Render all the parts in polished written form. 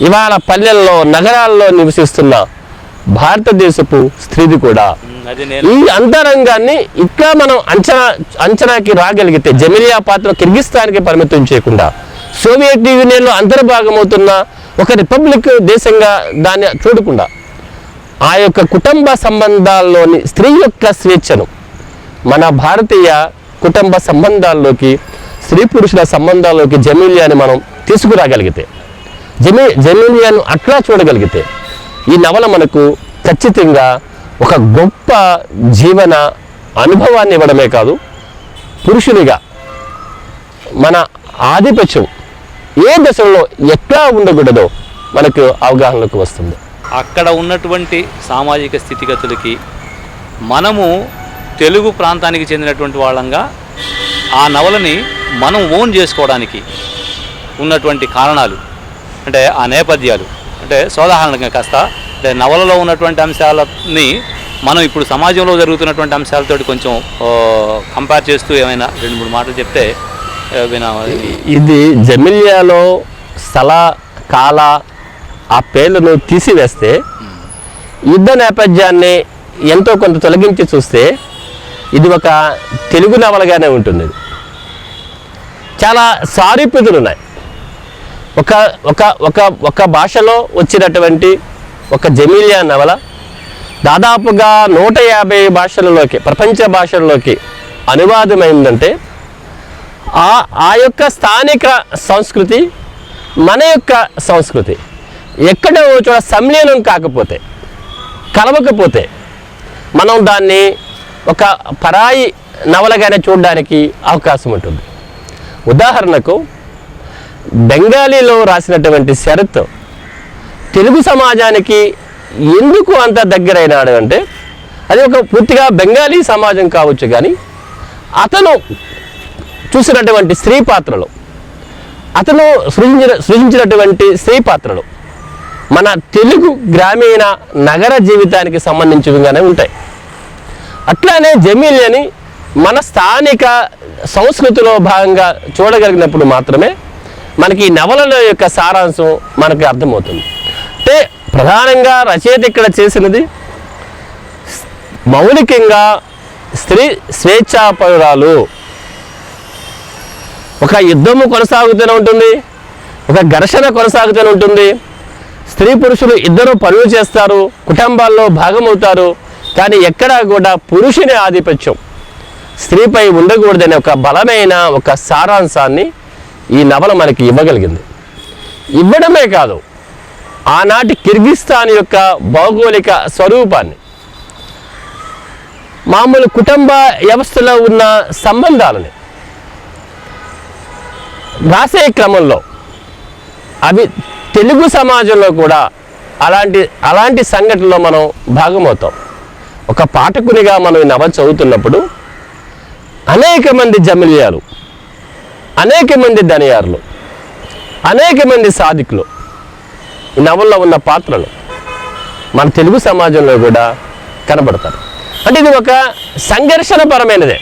ఇవాళ పల్లెల్లో నగరాల్లో నివసిస్తున్న భారతదేశపు స్త్రీది కూడా ఈ అంతరంగాన్ని ఇట్లా మనం అంచనాకి రాగలిగితే జమీలియా పాత్ర కిర్గిస్తాన్కి పరిమితం చేయకుండా సోవియట్ యూనియన్లో అంతర్భాగమవుతున్న ఒక రిపబ్లిక్ దేశంగా దాన్ని చూడకుండా ఆ యొక్క కుటుంబ సంబంధాల్లోని స్త్రీ యొక్క స్వేచ్ఛను మన భారతీయ కుటుంబ సంబంధాల్లోకి స్త్రీ పురుషుల సంబంధాల్లోకి జమీలియాని మనం తీసుకురాగలిగితే జమీలియాను అట్లా చూడగలిగితే ఈ నవల మనకు ఖచ్చితంగా ఒక గొప్ప జీవన అనుభవాన్ని ఇవ్వడమే కాదు, పురుషునిగా మన ఆధిపత్యం ఏ దశలో ఎట్లా ఉండకూడదో మనకు అవగాహనలోకి వస్తుంది. అక్కడ ఉన్నటువంటి సామాజిక స్థితిగతులకి మనము తెలుగు ప్రాంతానికి చెందినటువంటి వాళ్ళంగా ఆ నవలని మనం ఓన్ చేసుకోవడానికి ఉన్నటువంటి కారణాలు అంటే ఆ నేపథ్యాలు అంటే సోదాహరణంగా కాస్త అంటే నవలలో ఉన్నటువంటి అంశాలని మనం ఇప్పుడు సమాజంలో జరుగుతున్నటువంటి అంశాలతో కొంచెం కంపేర్ చేస్తూ ఏమైనా 2-3 మాటలు చెప్తే ఇది జమీలియాలో స్థల కాల ఆ పేర్లను తీసివేస్తే యుద్ధ నేపథ్యాన్ని ఎంతో కొంత తొలగించి చూస్తే ఇది ఒక తెలుగు నవలగానే ఉంటుంది. చాలా సారూప్యతలు ఉన్నాయి. ఒక ఒక ఒక ఒక భాషలో వచ్చినటువంటి ఒక జమీలియా నవల దాదాపుగా 150 భాషలలోకి ప్రపంచ భాషల్లోకి అనువాదమైందంటే ఆ యొక్క స్థానిక సంస్కృతి మన యొక్క సంస్కృతి ఎక్కడో చోట సంలీనం కాకపోతే కలవకపోతే మనం దాన్ని ఒక పరాయి నవలగానే చూడడానికి అవకాశం ఉంటుంది. ఉదాహరణకు బెంగాలీలో రాసినటువంటి శరత్ తెలుగు సమాజానికి ఎందుకు అంత దగ్గరైనాడు అంటే అది ఒక పూర్తిగా బెంగాలీ సమాజం కావచ్చు, కానీ అతను చూసినటువంటి స్త్రీ పాత్రలు అతను సృజించినటువంటి స్త్రీ పాత్రలు మన తెలుగు గ్రామీణ నగర జీవితానికి సంబంధించినవిగానే ఉంటాయి. అట్లానే జమీలియాని మన స్థానిక సంస్కృతిలో భాగంగా చూడగలిగినప్పుడు మాత్రమే మనకి ఈ నవలల యొక్క సారాంశం మనకి అర్థమవుతుంది. అంటే ప్రధానంగా రచయిత ఇక్కడ చేసినది మౌలికంగా స్త్రీ స్వేచ్ఛాపరురాలు. ఒక యుద్ధము కొనసాగుతూనే ఉంటుంది, ఒక ఘర్షణ కొనసాగుతూనే ఉంటుంది. స్త్రీ పురుషులు ఇద్దరు పనులు చేస్తారు, కుటుంబాల్లో భాగమవుతారు, కానీ ఎక్కడా కూడా పురుషుని ఆధిపత్యం స్త్రీపై ఉండకూడదనే ఒక బలమైన ఒక సారాంశాన్ని ఈ నవల మనకి ఇవ్వగలిగింది. ఇవ్వడమే కాదు, ఆనాటి కిర్గిస్తాన్ యొక్క భౌగోళిక స్వరూపాన్ని, మామూలు కుటుంబ వ్యవస్థలో ఉన్న సంబంధాలని రాసే క్రమంలో అవి తెలుగు సమాజంలో కూడా అలాంటి సంఘటనలో మనం భాగమవుతాం. ఒక పాఠకునిగా మనం ఈ నవల చదువుతున్నప్పుడు అనేక మంది జమీలియాలు, అనేక మంది ధనియారులు, అనేక మంది సాధికులు ఈ నవల్లో ఉన్న పాత్రలు మన తెలుగు సమాజంలో కూడా కనబడతారు. అంటే ఇది ఒక సంఘర్షణపరమైనదే.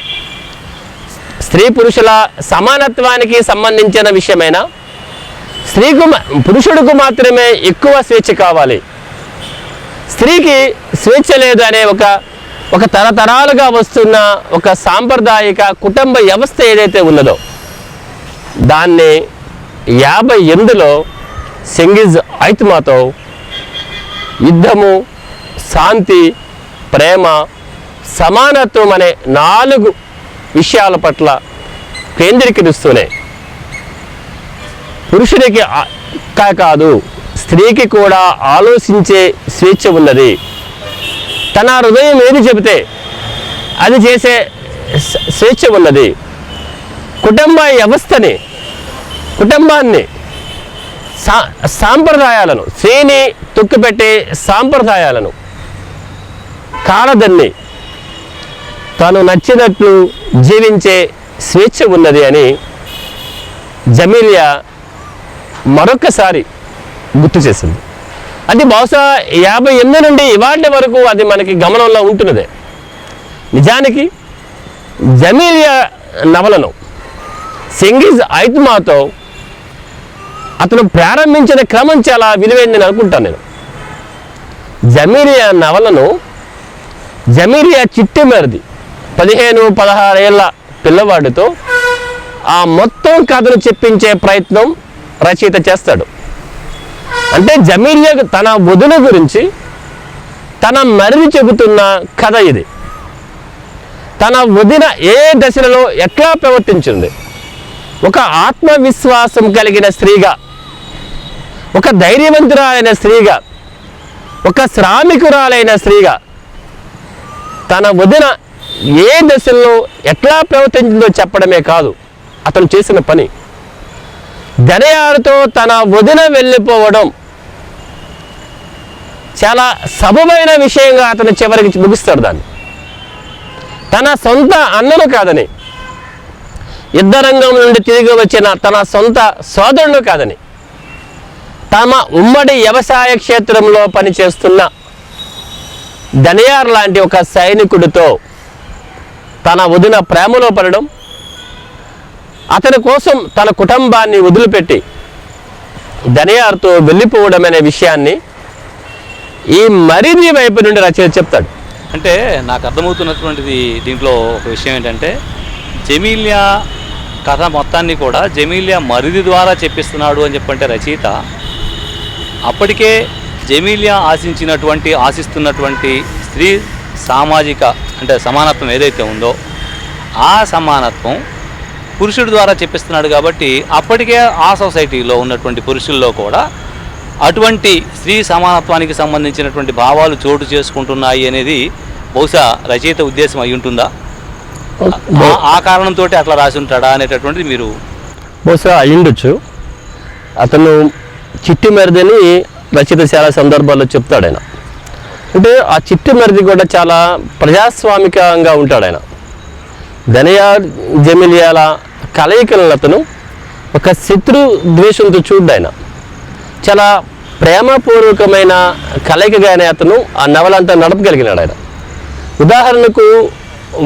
స్త్రీ పురుషుల సమానత్వానికి సంబంధించిన విషయమైన పురుషుడికి మాత్రమే ఎక్కువ స్వేచ్ఛ కావాలి, స్త్రీకి స్వేచ్ఛ లేదు అనే ఒక తరతరాలుగా వస్తున్న ఒక సాంప్రదాయిక కుటుంబ వ్యవస్థ ఏదైతే ఉన్నదో దాన్ని 58లో చెంగిజ్ ఐత్మాతోవ్ యుద్ధము, శాంతి, ప్రేమ, సమానత్వం అనే 4 విషయాల పట్ల కేంద్రీకరిస్తూనే పురుషుడికి కాదు స్త్రీకి కూడా ఆలోచించే స్వేచ్ఛ ఉన్నది. తన హృదయం ఏది చెబితే అది చేసే స్వేచ్ఛ ఉన్నది. కుటుంబ వ్యవస్థని, కుటుంబాన్ని, సాంప్రదాయాలను, స్త్రీని తొక్కిపెట్టే సాంప్రదాయాలను కాలదన్ని తాను నచ్చినట్లు జీవించే స్వేచ్ఛ ఉన్నది అని జమీలియా మరొకసారి గుర్తు చేసింది. అది బహుశా 58 నుండి ఇవాటి వరకు అది మనకి గమనంలో ఉంటున్నదే. నిజానికి జమీలియా నవలను చెంగిజ్ ఐత్మాతోవ్ అతను ప్రారంభించిన క్రమం చాలా విలువైంది నేను అనుకుంటాను. నేను జమీలియా నవలను జమీలియా చిట్టి మరిది 15-16 ఏళ్ళ పిల్లవాడితో ఆ మొత్తం కథను చెప్పించే ప్రయత్నం రచయిత చేస్తాడు. అంటే జమీలియా తన వదిన గురించి తన మరిది చెబుతున్న కథ ఇది. తన వదిన ఏ దశలలో ఎట్లా ప్రవర్తించింది, ఒక ఆత్మవిశ్వాసం కలిగిన స్త్రీగా, ఒక ధైర్యవంతురాలైన స్త్రీగా, ఒక శ్రామికురాలైన స్త్రీగా తన వదిన ఏ దశల్లో ఎట్లా ప్రవర్తించిందో చెప్పడమే కాదు అతను చేసిన పని. దనియారుతో తన వదిన వెళ్ళిపోవడం చాలా సబబైన విషయంగా అతను చివరికి ముగిస్తాడు దాన్ని. తన సొంత అన్నను కాదని, యుద్ధరంగం నుండి తిరిగి వచ్చిన తన సొంత సోదరుడు కాదని, తమ ఉమ్మడి వ్యవసాయ క్షేత్రంలో పనిచేస్తున్న దనియార్ లాంటి ఒక సైనికుడితో తన వదిన ప్రేమలో పడడం, అతని కోసం తన కుటుంబాన్ని వదిలిపెట్టి దనియార్తో వెళ్ళిపోవడం అనే విషయాన్ని ఈ మరిది వైపు నుండి రచయిత చెప్తాడు. అంటే నాకు అర్థమవుతున్నటువంటిది దీంట్లో ఒక విషయం ఏంటంటే, జమీలియా కథ మొత్తాన్ని కూడా జమీలియా మరిది ద్వారా చెప్పిస్తున్నాడు అని చెప్పంటే రచయిత అప్పటికే జమీలియా ఆశిస్తున్నటువంటి స్త్రీ సామాజిక అంటే సమానత్వం ఏదైతే ఉందో ఆ సమానత్వం పురుషుడి ద్వారా చెప్పిస్తున్నాడు. కాబట్టి అప్పటికే ఆ సొసైటీలో ఉన్నటువంటి పురుషుల్లో కూడా అటువంటి స్త్రీ సమానత్వానికి సంబంధించినటువంటి భావాలు చోటు చేసుకుంటున్నాయి అనేది బహుశా రచయిత ఉద్దేశం అయి ఉంటుందా, ఆ కారణంతో అట్లా రాసి ఉంటాడా అనేటటువంటిది మీరు బహుశా అయ్యుండొచ్చు. అతను చిట్టి మరిదిని రచయిత చాలా సందర్భాల్లో చెప్తాడు ఆయన. అంటే ఆ చిట్టి మరిది కూడా చాలా ప్రజాస్వామికంగా ఉంటాడు ఆయన. దనియార్ జమీలియాల కలయికలను అతను ఒక శత్రు ద్వేషంతో చూడ్డు ఆయన. చాలా ప్రేమపూర్వకమైన కలయికగానే అతను ఆ నవలంతా నడపగలిగినాడు ఆయన. ఉదాహరణకు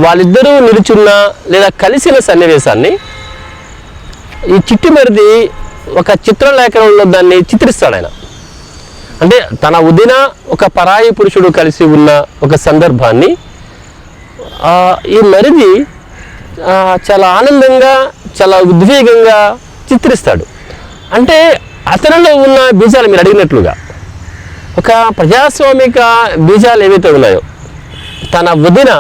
వాళ్ళిద్దరూ నిలుచున్న లేదా కలిసిన సన్నివేశాన్ని ఈ చిట్టి మరిది ఒక చిత్రలేఖనంలో దాన్ని చిత్రిస్తాడు ఆయన. అంటే తన వదిన ఒక పరాయి పురుషుడు కలిసి ఉన్న ఒక సందర్భాన్ని ఈ మరిది చాలా ఆనందంగా చాలా ఉద్వేగంగా చిత్రిస్తాడు. అంటే అతనిలో ఉన్న బీజాలు మీరు అడిగినట్లుగా ఒక ప్రజాస్వామిక బీజాలు ఏవైతే ఉన్నాయో, తన వదిన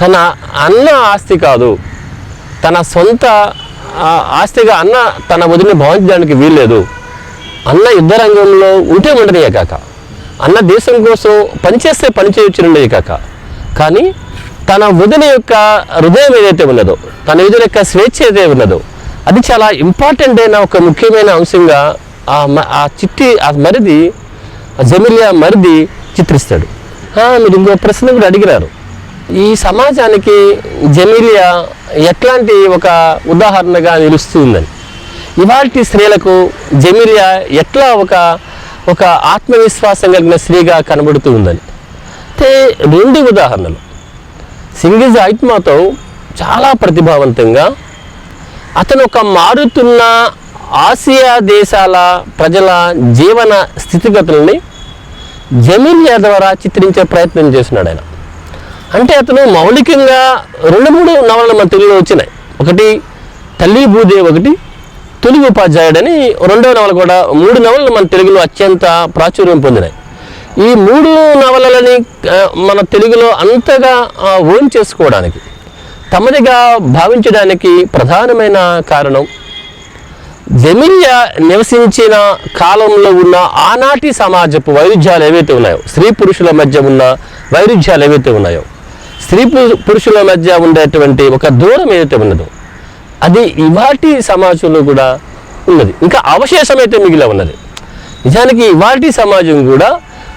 తన అన్న ఆస్తి కాదు, తన సొంత ఆస్తిగా అన్న తన వదిన భావించడానికి వీల్లేదు, అన్న యుద్ధ రంగంలో ఉంటే ఉండనియే కాక, అన్న దేశం కోసం పనిచేస్తే పనిచేయచ్చునుండే కాక, కానీ తన వదిన యొక్క హృదయం ఏదైతే ఉన్నదో, తన వదిన యొక్క స్వేచ్ఛ ఏదైతే ఉన్నదో, అది చాలా ఇంపార్టెంట్ అయిన ఒక ముఖ్యమైన అంశంగా ఆ మరిది జమీలియా మరిది చిత్రిస్తాడు. మీరు ఇంకో ప్రశ్న కూడా అడిగినారు, ఈ సమాజానికి జమీలియా ఎట్లాంటి ఒక ఉదాహరణగా నిలుస్తుందని. ఇవాల్టి స్త్రీలకు జమీలియా ఎట్లా ఒక ఆత్మవిశ్వాసం కలిగిన స్త్రీగా కనబడుతూ ఉందని. అయితే 2 ఉదాహరణలు. సింగిజ్ ఆత్మతో చాలా ప్రతిభావంతంగా అతను ఒక మారుతున్న ఆసియా దేశాల ప్రజల జీవన స్థితిగతుల్ని జమీలియా ద్వారా చిత్రించే ప్రయత్నం చేస్తున్నాడు ఆయన. అంటే అతను మౌలికంగా 2-3 నవలలు మన తెలుగులో వచ్చినాయి. ఒకటి తల్లి భూదేవి, ఒకటి తొలి ఉపాధ్యాయుడని 2వ నవల కూడా. 3 నవలలు మన తెలుగులో అత్యంత ప్రాచుర్యం పొందినాయి. ఈ 3 నవలలని మన తెలుగులో అంతగా ఓన్ చేసుకోవడానికి, తమదిగా భావించడానికి ప్రధానమైన కారణం జమీలియా నివసించిన కాలంలో ఉన్న ఆనాటి సమాజపు వైరుధ్యాలు ఏవైతే ఉన్నాయో, స్త్రీ పురుషుల మధ్య ఉన్న వైరుధ్యాలు ఏవైతే ఉన్నాయో, స్త్రీ పురుషుల మధ్య ఉండేటువంటి ఒక దూరం ఏదైతే ఉన్నదో, అది ఇవాటి సమాజంలో కూడా ఉన్నది. ఇంకా అవశేషం అయితే మిగిలి ఉన్నది. నిజానికి ఇవాటి సమాజం కూడా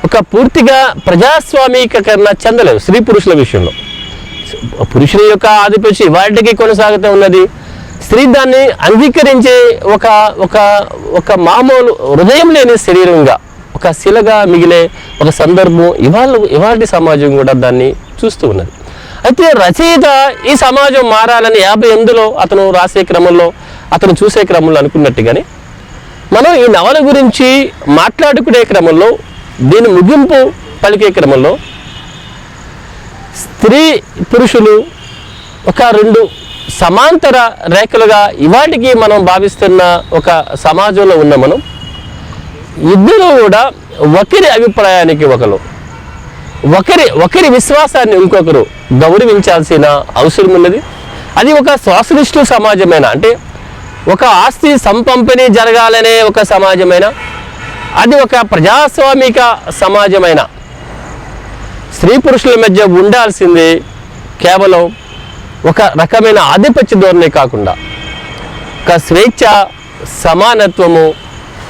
ఒక పూర్తిగా ప్రజాస్వామికీకరణ చెందలేదు స్త్రీ పురుషుల విషయంలో. పురుషుని యొక్క ఆధిపత్యం ఇవాటికి కొనసాగుతూ ఉన్నది. స్త్రీ దాన్ని అంగీకరించే ఒక మామూలు హృదయం లేని శరీరంగా, ఒక శిలగా మిగిలే ఒక సందర్భం ఇవాటి సమాజం కూడా దాన్ని చూస్తూ ఉన్నది. అయితే రచయిత ఈ సమాజం మారాలని 58లో అతను రాసే క్రమంలో, అతను చూసే క్రమంలో అనుకున్నట్టుగానే మనం ఈ నవల గురించి మాట్లాడుకునే క్రమంలో, దీని ముగింపు పలికే క్రమంలో స్త్రీ పురుషులు ఒక రెండు సమాంతర రేఖలుగా ఇవాటికి మనం భావిస్తున్న ఒక సమాజంలో ఉన్న మనం ఇద్దరు కూడా ఒకరి అభిప్రాయానికి ఒకరి విశ్వాసాన్ని ఇంకొకరు గౌరవించాల్సిన అవసరం ఉన్నది. అది ఒక సోషలిస్టు సమాజమైన, అంటే ఒక ఆస్తి సంపంపిణీ జరగాలనే ఒక సమాజమైన, అది ఒక ప్రజాస్వామిక సమాజమైన, స్త్రీ పురుషుల మధ్య ఉండాల్సింది కేవలం ఒక రకమైన ఆధిపత్య ధోరణి కాకుండా ఒక స్వేచ్ఛ, సమానత్వము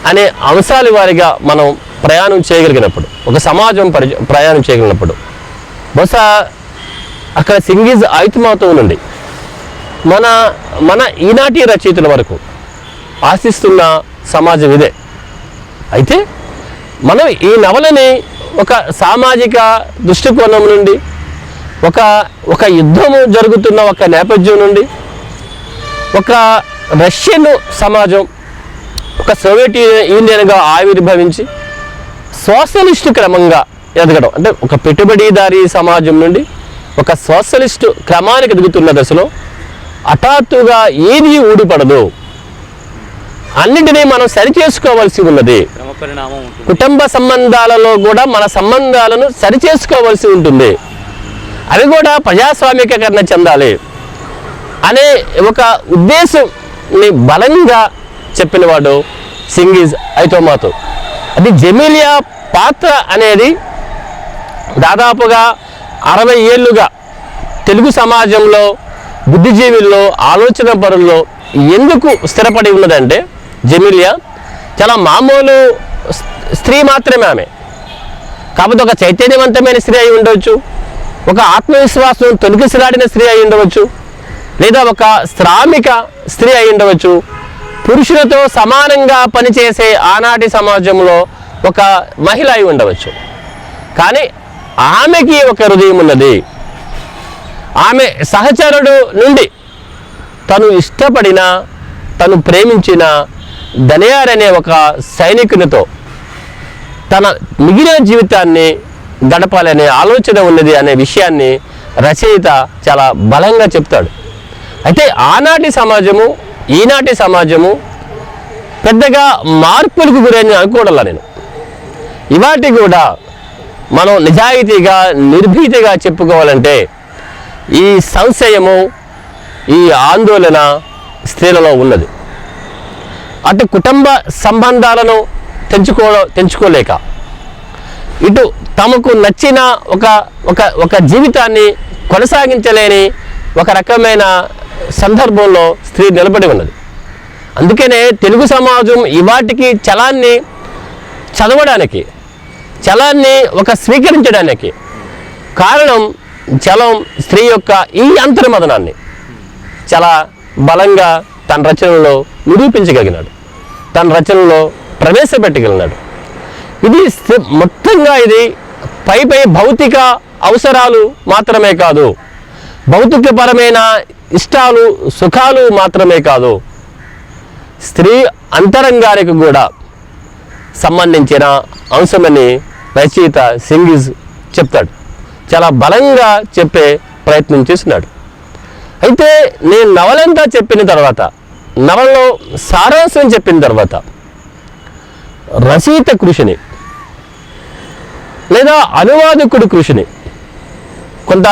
అనే అంశాల వారిగా మనం ప్రయాణం చేయగలిగినప్పుడు, ఒక సమాజం ప్రయాణం చేయగలిగినప్పుడు, బహుశా అక్కడ సింగీజ్ ఆయుతమవుతూ నుండి మన ఈనాటి రచయితల వరకు ఆశిస్తున్న సమాజం ఇదే. అయితే మనం ఈ నవలని ఒక సామాజిక దృష్టికోణం నుండి, ఒక యుద్ధము జరుగుతున్న ఒక నేపథ్యం నుండి, ఒక రష్యన్ సమాజం ఒక సోవియట్ యూనియన్గా ఆవిర్భవించి సోషలిస్టు క్రమంగా ఎదగడం, అంటే ఒక పెట్టుబడిదారీ సమాజం నుండి ఒక సోషలిస్టు క్రమానికి ఎదుగుతున్న దశలో హఠాత్తుగా ఏది ఊడిపడదు, అన్నింటినీ మనం సరిచేసుకోవాల్సి ఉన్నది. కుటుంబ సంబంధాలలో కూడా మన సంబంధాలను సరిచేసుకోవాల్సి ఉంటుంది, అవి కూడా ప్రజాస్వామికీకరణ చెందాలి అనే ఒక ఉద్దేశంని బలంగా చెప్పినవాడు సింగీజ్ ఐతోమాతో. అది జెమిలియా పాత్ర అనేది దాదాపుగా 60 ఏళ్ళుగా తెలుగు సమాజంలో, బుద్ధిజీవుల్లో, ఆలోచన పరుల్లో ఎందుకు స్థిరపడి ఉన్నదంటే, జెమిలియా చాలా మామూలు స్త్రీ మాత్రమే ఆమె. కాకపోతే ఒక చైతన్యవంతమైన స్త్రీ అయి ఉండవచ్చు, ఒక ఆత్మవిశ్వాసం తొలగిసలాడిన స్త్రీ అయి ఉండవచ్చు, లేదా ఒక శ్రామిక స్త్రీ అయి ఉండవచ్చు, పురుషులతో సమానంగా పనిచేసే ఆనాటి సమాజంలో ఒక మహిళ అయి ఉండవచ్చు. కానీ ఆమెకి ఒక హృదయం ఉన్నది. ఆమె సహచరుడు నుండి తను ఇష్టపడిన, తను ప్రేమించిన దనియార్ అనే ఒక సైనికునితో తన మిగిలిన జీవితాన్ని గడపాలనే ఆలోచన ఉన్నది అనే విషయాన్ని రచయిత చాలా బలంగా చెప్తాడు. అయితే ఆనాటి సమాజము, ఈనాటి సమాజము పెద్దగా మార్పులకు గురైన అనుకోవడంలా నేను. ఇవాటి కూడా మనం నిజాయితీగా, నిర్భీతిగా చెప్పుకోవాలంటే ఈ సంశయము, ఈ ఆందోళన స్త్రీలలో ఉన్నది. అటు కుటుంబ సంబంధాలను తెంచుకోలేక, ఇటు తమకు నచ్చిన ఒక జీవితాన్ని కొనసాగించలేని ఒక రకమైన సందర్భంలో స్త్రీ నిలబడి ఉన్నది. అందుకనే తెలుగు సమాజం ఇవాటికి చలాన్ని చదవడానికి, చలాన్ని స్వీకరించడానికి కారణం చలం స్త్రీ యొక్క ఈ అంతర్మదనాన్ని చాలా బలంగా తన రచనలో నిరూపించగలిగినాడు, తన రచనలో ప్రవేశపెట్టగలిగినాడు. ఇది మొత్తంగా ఇది పై భౌతిక అవసరాలు మాత్రమే కాదు, భౌతికపరమైన ఇష్టాలు, సుఖాలు మాత్రమే కాదు, స్త్రీ అంతరంగానికి కూడా సంబంధించిన అంశమని రచయిత సింగీజ్ చెప్తాడు. చాలా బలంగా చెప్పే ప్రయత్నం చేస్తున్నాడు. అయితే నేను నవలంతా చెప్పిన తర్వాత, నవలలో సారాంశం చెప్పిన తర్వాత, రచయిత కృషిని లేదా అనువాదకుడి కృషిని కొంత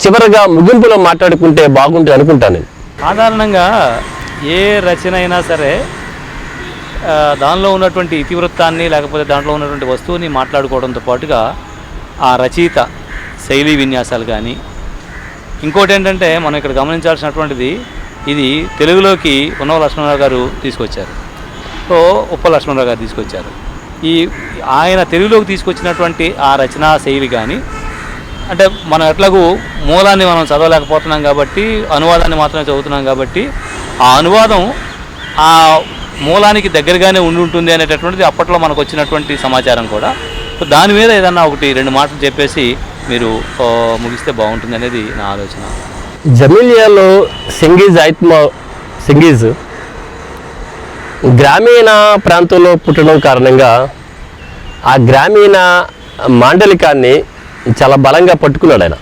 చివరగా ముగింపులో మాట్లాడుకుంటే బాగుంటుంది అనుకుంటాను నేను. సాధారణంగా ఏ రచన అయినా సరే దానిలో ఉన్నటువంటి ఇతివృత్తాన్ని, లేకపోతే దాంట్లో ఉన్నటువంటి వస్తువుని మాట్లాడుకోవడంతో పాటుగా ఆ రచయిత శైలి విన్యాసాలు కానీ, ఇంకోటి ఏంటంటే మనం ఇక్కడ గమనించాల్సినటువంటిది, ఇది తెలుగులోకి ఉన్నవ లక్ష్మణరావు గారు తీసుకొచ్చారు, సో ఉప్ప లక్ష్మణరావు గారు తీసుకొచ్చారు. ఆయన తెలుగులోకి తీసుకొచ్చినటువంటి ఆ రచనా శైలి కానీ, అంటే మనం ఎట్లాగూ మూలాన్ని మనం చదవలేకపోతున్నాం కాబట్టి అనువాదాన్ని మాత్రమే చదువుతున్నాం కాబట్టి ఆ అనువాదం ఆ మూలానికి దగ్గరగానే ఉండి ఉంటుంది అనేటటువంటిది అప్పట్లో మనకు వచ్చినటువంటి సమాచారం కూడా. సో దాని మీద ఏదన్నా 1-2 మాటలు చెప్పేసి మీరు ముగిస్తే బాగుంటుంది అనేది నా ఆలోచన. జమీలియాలో సింగీజ్ గ్రామీణ ప్రాంతంలో పుట్టడం కారణంగా ఆ గ్రామీణ మాండలికాన్ని చాలా బలంగా పట్టుకున్నాడు ఆయన.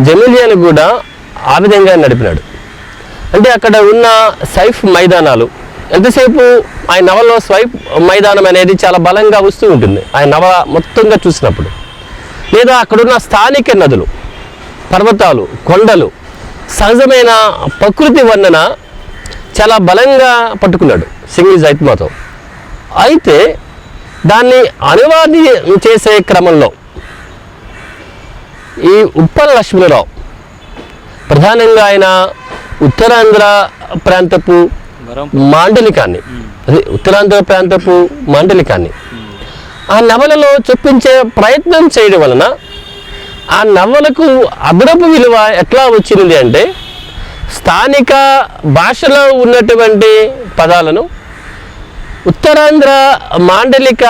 జమిలియాను కూడా ఆ విధంగా నడిపినాడు. అంటే అక్కడ ఉన్న సైఫ్ మైదానాలు ఎంతసేపు ఆయన నవలలో స్వైప్ మైదానం అనేది చాలా బలంగా వస్తూ ఉంటుంది ఆయన నవల మొత్తంగా చూసినప్పుడు. లేదా అక్కడున్న స్థానిక నదులు, పర్వతాలు, కొండలు, సహజమైన ప్రకృతి వర్ణన చాలా బలంగా పట్టుకున్నాడు సింగిల్ జైత్మాతో. అయితే దాన్ని అనువాది చేసే క్రమంలో ఈ ఉప్పల లక్ష్మణరావు ప్రధానంగా ఆయన ఉత్తరాంధ్ర ప్రాంతపు మాండలికాన్ని, అదే ఉత్తరాంధ్ర ప్రాంతపు మాండలికాన్ని ఆ నవలలో చొప్పించే ప్రయత్నం చేయడం వలన ఆ నవలకు అదనపు విలువ ఎట్లా వచ్చింది అంటే స్థానిక భాషలో ఉన్నటువంటి పదాలను ఉత్తరాంధ్ర మాండలిక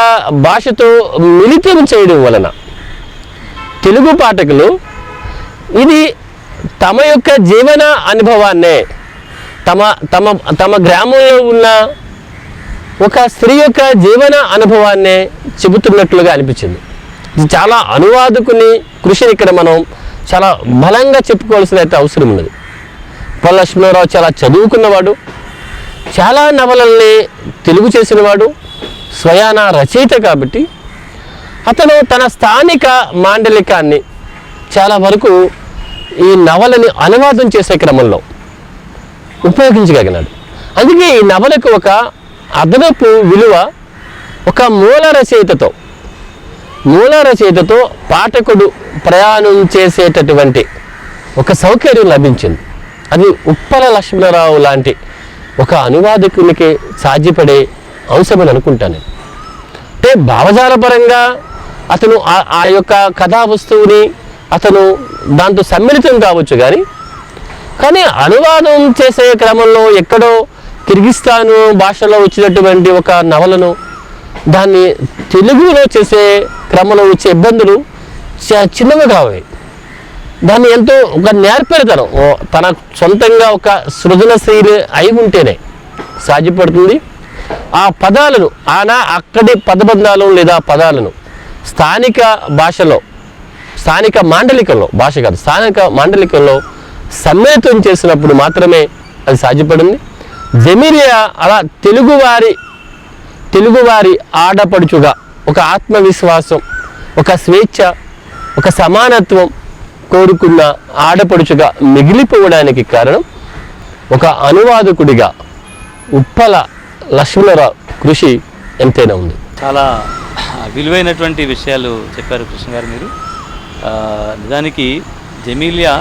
భాషతో మిళితం చేయడం వలన తెలుగు పాఠకులు ఇది తమ యొక్క జీవన అనుభవాన్నే తమ తమ తమ గ్రామంలో ఉన్న ఒక స్త్రీ యొక్క జీవన అనుభవాన్నే చెబుతున్నట్లుగా అనిపించింది. ఇది చాలా అనువాదకుని కృషిని ఇక్కడ మనం చాలా బలంగా చెప్పుకోవాల్సిన అయితే అవసరం ఉన్నది. ఉప్పల లక్ష్మణరావు చాలా చదువుకున్నవాడు, చాలా నవలల్ని తెలుగు చేసినవాడు, స్వయాన రచయిత. కాబట్టి అతను తన స్థానిక మాండలికాన్ని చాలా వరకు ఈ నవలని అనువాదం చేసే క్రమంలో ఉపయోగించగలిగినాడు. అందుకే ఈ నవలకు ఒక అదనపు విలువ ఒక మూల రచయితతో పాఠకుడు ప్రయాణం చేసేటటువంటి ఒక సౌకర్యం లభించింది. అది ఉప్పల లక్ష్మణరావు లాంటి ఒక అనువాదకునికి సాధ్యపడే అంశమని అనుకుంటాను. అంటే భావజాలపరంగా అతను ఆ యొక్క కథా వస్తువుని అతను దాంతో సమ్మిళితం కావచ్చు, కానీ అనువాదం చేసే క్రమంలో ఎక్కడో కిర్గిస్తాను భాషలో వచ్చినటువంటి ఒక నవలను దాన్ని తెలుగులో చేసే క్రమంలో వచ్చే ఇబ్బందులు చిన్నవి కావాలి. దాన్ని ఎంతో ఒక నేర్పరితనం తన సొంతంగా ఒక సృజనశీలి అయి ఉంటేనే సాధ్యపడుతుంది. ఆ పదాలను అక్కడి పదబంధాలు లేదా పదాలను స్థానిక భాషలో, స్థానిక మాండలికంలో, భాష కాదు స్థానిక మాండలికంలో సమ్మిళితం చేసినప్పుడు మాత్రమే అది సాధ్యపడింది. జమిలియా అలా తెలుగువారి ఆడపడుచుగా ఒక ఆత్మవిశ్వాసం, ఒక స్వేచ్ఛ, ఒక సమానత్వం కోరుకున్న ఆడపడుచుగా మిగిలిపోవడానికి కారణం ఒక అనువాదకుడిగా ఉప్పల లక్ష్మణరావు కృషి ఎంతైనా ఉంది. చాలా విలువైనటువంటి విషయాలు చెప్పారు కృష్ణ గారు మీరు. నిజానికి జమీలియా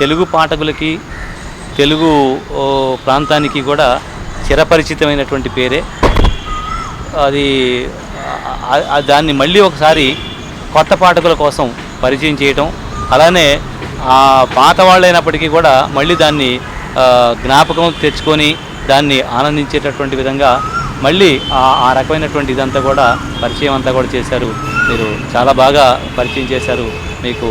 తెలుగు పాఠకులకి, తెలుగు ప్రాంతానికి కూడా చిరపరిచితమైనటువంటి పేరే. అది దాన్ని మళ్ళీ ఒకసారి కొత్త పాఠకుల కోసం పరిచయం చేయటం, అలానే ఆ పాత వాళ్ళైనప్పటికీ కూడా మళ్ళీ దాన్ని జ్ఞాపకం తెచ్చుకొని దాన్ని ఆనందించేటటువంటి విధంగా మళ్ళీ ఆ రకమైనటువంటి ఇదంతా కూడా పరిచయం అంతా కూడా చేశారు. మీరు చాలా బాగా పరిచయం చేశారు. మీకు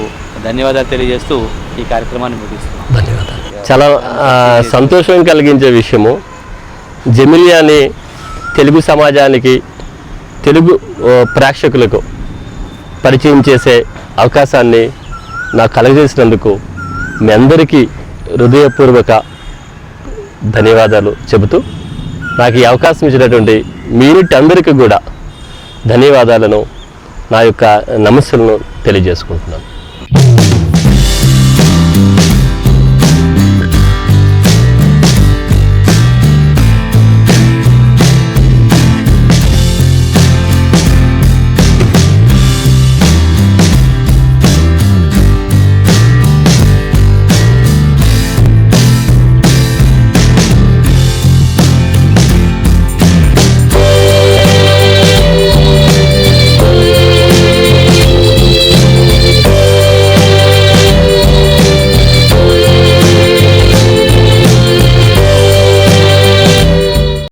ధన్యవాదాలు తెలియజేస్తూ ఈ కార్యక్రమాన్ని ముగిస్తున్నాను. ధన్యవాదాలు. చాలా సంతోషం కలిగించే విషయము, జమిలియాని తెలుగు సమాజానికి, తెలుగు ప్రేక్షకులకు పరిచయం చేసే అవకాశాన్ని నాకు కలగజేసినందుకు మీ అందరికీ హృదయపూర్వక ధన్యవాదాలు చెబుతూ నాకు ఈ అవకాశం ఇచ్చినటువంటి మీరిటి అందరికీ కూడా ధన్యవాదాలను, నా యొక్క నమస్సులను తెలియజేసుకుంటున్నాను.